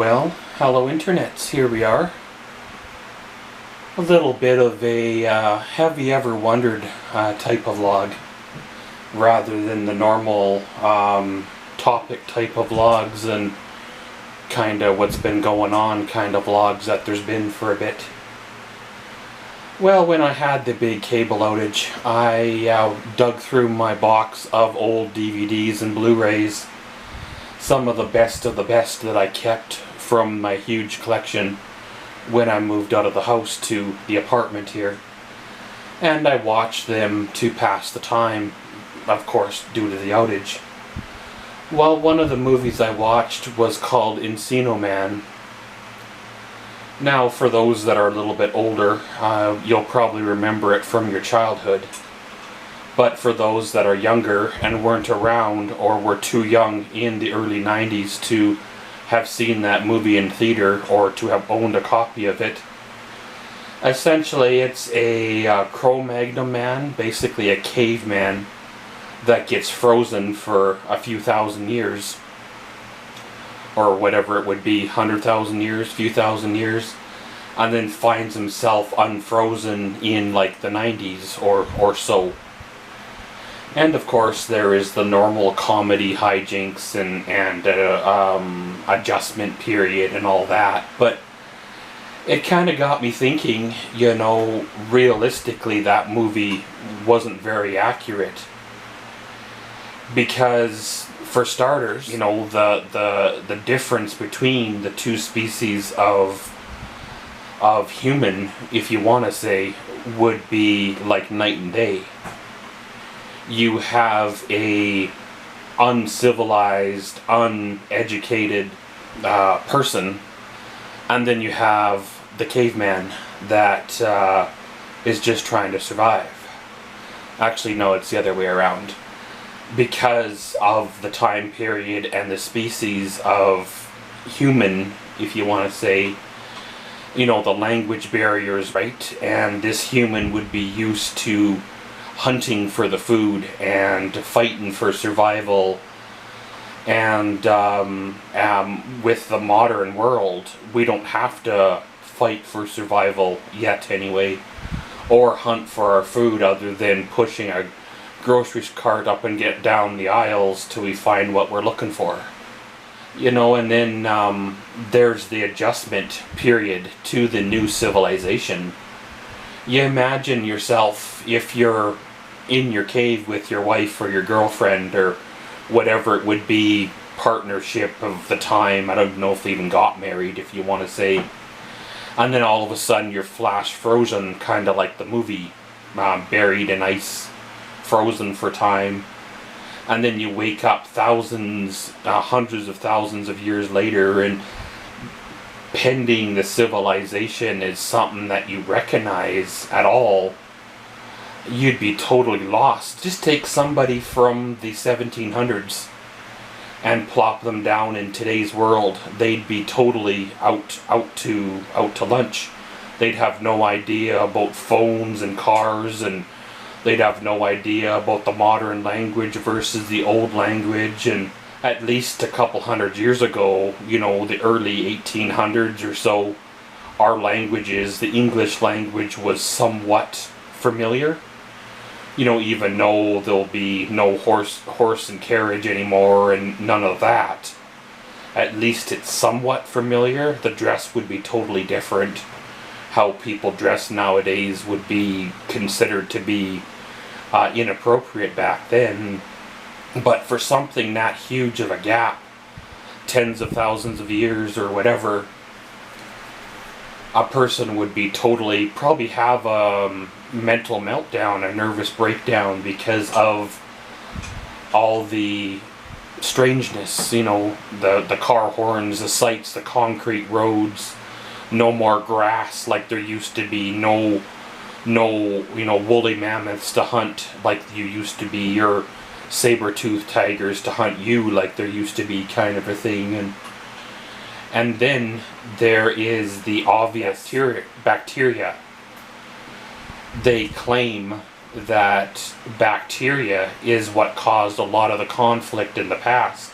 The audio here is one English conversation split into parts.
Well, hello internets, here we are. A little bit of a have you ever wondered type of log, rather than the normal topic type of logs and kind of what's been going on kind of logs that there's been for a bit. Well, when I had the big cable outage, I dug through my box of old DVDs and Blu-rays, some of the best that I kept from my huge collection when I moved out of the house to the apartment here. And I watched them to pass the time, of course, due to the outage. Well, one of the movies I watched was called Encino Man. Now, for those that are a little bit older, you'll probably remember it from your childhood. But for those that are younger and weren't around or were too young in the early 90s to have seen that movie in theater or to have owned a copy of it, essentially it's a Cro-Magnon man, basically a caveman that gets frozen for a few thousand years, or whatever it would be, 100,000 years, few thousand years, and then finds himself unfrozen in like the 90s or so. And of course there is the normal comedy hijinks and adjustment period and all that, but it kind of got me thinking, you know, realistically that movie wasn't very accurate. Because, for starters, you know, the difference between the two species of human, if you want to say, would be like night and day. You have a uncivilized, uneducated person, and then you have the caveman that is just trying to survive. Actually, no, it's the other way around. Because of the time period and the species of human, if you want to say, you know, the language barriers, right? And this human would be used to hunting for the food and fighting for survival. And with the modern world, we don't have to fight for survival yet anyway, or hunt for our food other than pushing a grocery cart up and get down the aisles till we find what we're looking for. You know, and then there's the adjustment period to the new civilization. You imagine yourself, if you're in your cave with your wife or your girlfriend or whatever it would be, partnership of the time, I don't know if they even got married, if you want to say, and then all of a sudden you're flash frozen, kind of like the movie, buried in ice, frozen for time, and then you wake up thousands, hundreds of thousands of years later, and pending the civilization is something that you recognize at all, you'd be totally lost. Just take somebody from the 1700s and plop them down in today's world, they'd be totally out to lunch. They'd have no idea about phones and cars, and they'd have no idea about the modern language versus the old language. And at least a couple hundred years ago, you know, the early 1800s or so, our languages, the English language, was somewhat familiar. You know, even though there'll be no horse and carriage anymore and none of that, at least it's somewhat familiar. The dress would be totally different. How people dress nowadays would be considered to be inappropriate back then. But for something that huge of a gap, tens of thousands of years or whatever, a person would be totally, probably have a mental meltdown, a nervous breakdown, because of all the strangeness, you know, the car horns, the sights, the concrete roads, no more grass like there used to be, no, you know, woolly mammoths to hunt like you used to be, or saber-toothed tigers to hunt you like there used to be, kind of a thing. And then there is the obvious bacteria. They claim that bacteria is what caused a lot of the conflict in the past.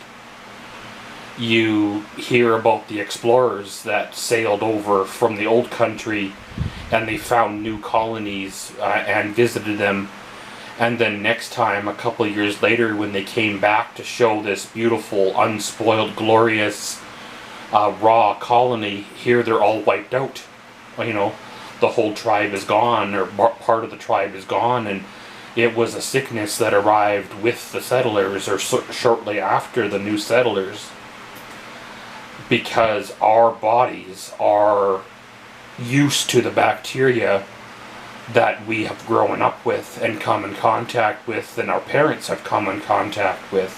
You hear about the explorers that sailed over from the old country and they found new colonies and visited them. And then next time, a couple of years later, when they came back to show this beautiful, unspoiled, glorious, raw colony, here they're all wiped out. You know, the whole tribe is gone, or part of the tribe is gone, and it was a sickness that arrived with the settlers, or shortly after the new settlers. Because our bodies are used to the bacteria that we have grown up with and come in contact with, and our parents have come in contact with,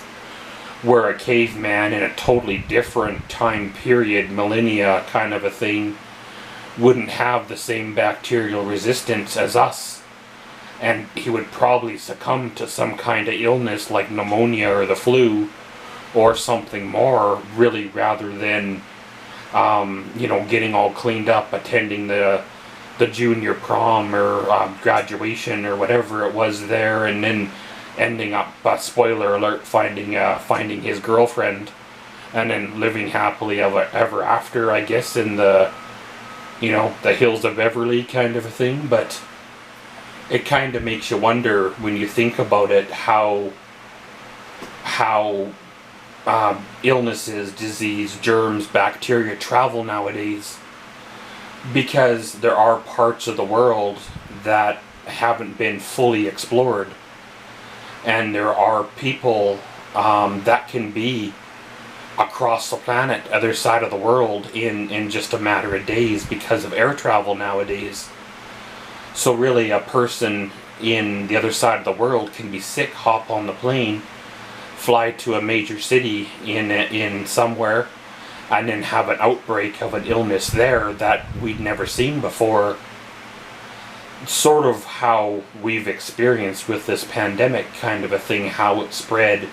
where a caveman in a totally different time period, millennia kind of a thing, wouldn't have the same bacterial resistance as us, and he would probably succumb to some kind of illness like pneumonia or the flu or something more, really, rather than getting all cleaned up, attending the junior prom or graduation or whatever it was there, and then ending up, spoiler alert, finding his girlfriend, and then living happily ever after, I guess, in the hills of Everly kind of a thing. But it kind of makes you wonder when you think about it how illnesses, disease, germs, bacteria travel nowadays, because there are parts of the world that haven't been fully explored, and there are people that can be across the planet, other side of the world, in just a matter of days because of air travel nowadays. So really, a person in the other side of the world can be sick, hop on the plane, fly to a major city in somewhere, and then have an outbreak of an illness there that we'd never seen before. Sort of how we've experienced with this pandemic kind of a thing, how it spread.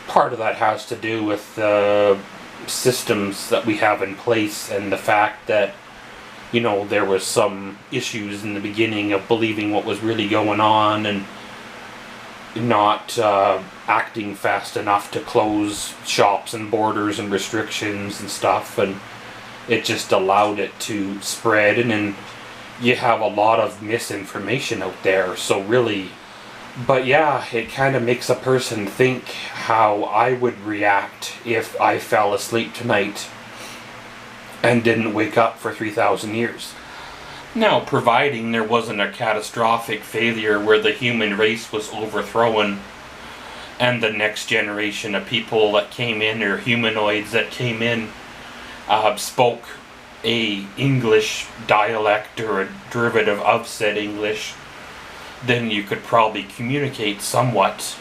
Part of that has to do with the systems that we have in place, and the fact that there was some issues in the beginning of believing what was really going on, and not acting fast enough to close shops and borders and restrictions and stuff, and it just allowed it to spread, and then you have a lot of misinformation out there. So really, but yeah, it kind of makes a person think how I would react if I fell asleep tonight and didn't wake up for 3,000 years. Now, providing there wasn't a catastrophic failure where the human race was overthrown and the next generation of people that came in, or humanoids that came in, spoke a English dialect or a derivative of said English, then you could probably communicate somewhat.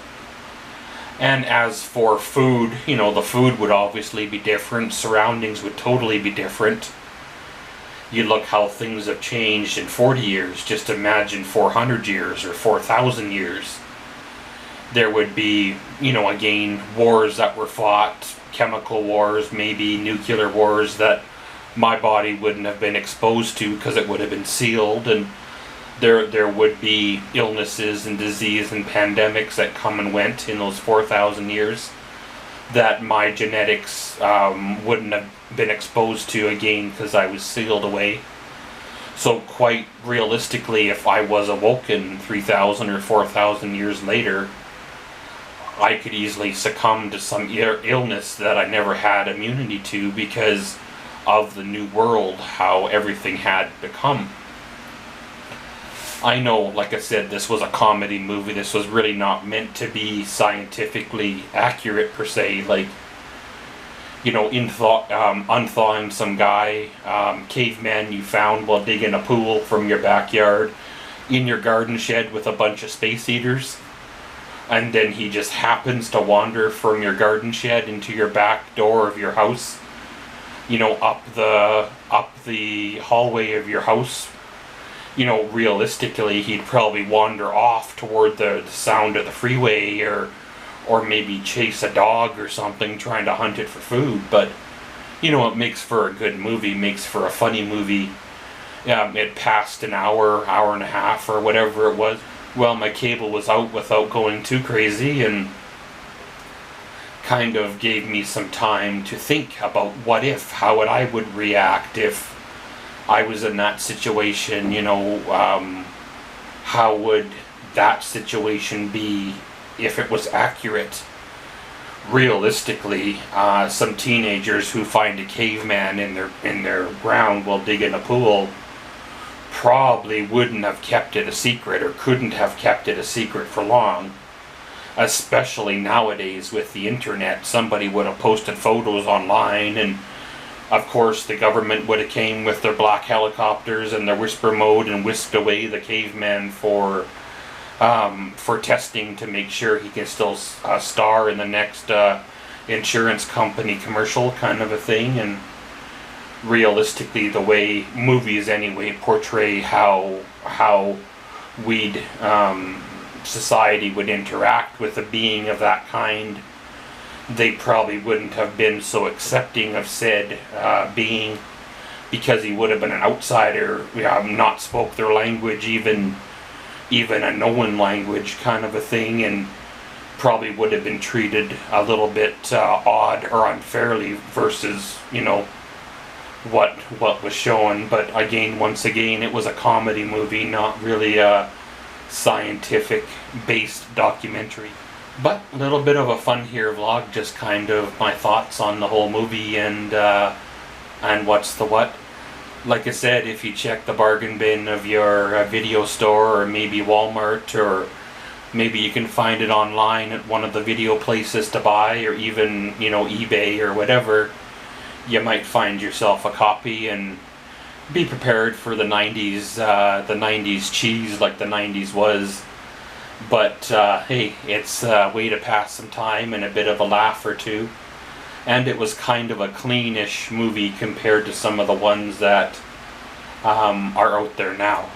And as for food, the food would obviously be different, surroundings would totally be different. You look how things have changed in 40 years, just imagine 400 years or 4,000 years. There would be, again, wars that were fought, chemical wars, maybe nuclear wars that my body wouldn't have been exposed to because it would have been sealed, and there would be illnesses and disease and pandemics that come and went in those 4,000 years that my genetics wouldn't have been exposed to, again, because I was sealed away. So quite realistically, if I was awoken 3,000 or 4,000 years later, I could easily succumb to some illness that I never had immunity to because of the new world, how everything had become. I know, like I said, this was a comedy movie. This was really not meant to be scientifically accurate per se. Like, unthawing some guy, caveman you found while digging a pool from your backyard in your garden shed with a bunch of space eaters, and then he just happens to wander from your garden shed into your back door of your house, up the hallway of your house. Realistically, he'd probably wander off toward the sound of the freeway, or maybe chase a dog or something, trying to hunt it for food. But, it makes for a good movie, makes for a funny movie. It passed an hour and a half, or whatever it was. Well, my cable was out without going too crazy, and kind of gave me some time to think about what if, how would I would react if I was in that situation, you know, how would that situation be if it was accurate. Realistically, some teenagers who find a caveman in their ground while digging a pool probably wouldn't have kept it a secret, or couldn't have kept it a secret for long. Especially nowadays with the internet, somebody would have posted photos online, and of course the government would have came with their black helicopters and their whisper mode and whisked away the caveman for testing to make sure he can still star in the next insurance company commercial kind of a thing. And realistically, the way movies anyway portray how we'd society would interact with a being of that kind, they probably wouldn't have been so accepting of said being, because he would have been an outsider, not spoke their language, even a known language kind of a thing, and probably would have been treated a little bit odd or unfairly versus, you know, what was shown. But again, once again, it was a comedy movie, not really a scientific based documentary. But a little bit of a fun here vlog, just kind of my thoughts on the whole movie and what's the what. Like I said, if you check the bargain bin of your video store, or maybe Walmart, or maybe you can find it online at one of the video places to buy, or even, you know, eBay or whatever, you might find yourself a copy, and be prepared for the 90s cheese like the 90s was. But hey, it's a way to pass some time and a bit of a laugh or two. And it was kind of a cleanish movie compared to some of the ones that are out there now.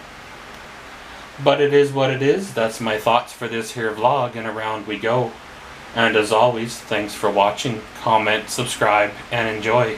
But it is what it is. That's my thoughts for this here vlog, and around we go. And as always, thanks for watching, comment, subscribe, and enjoy.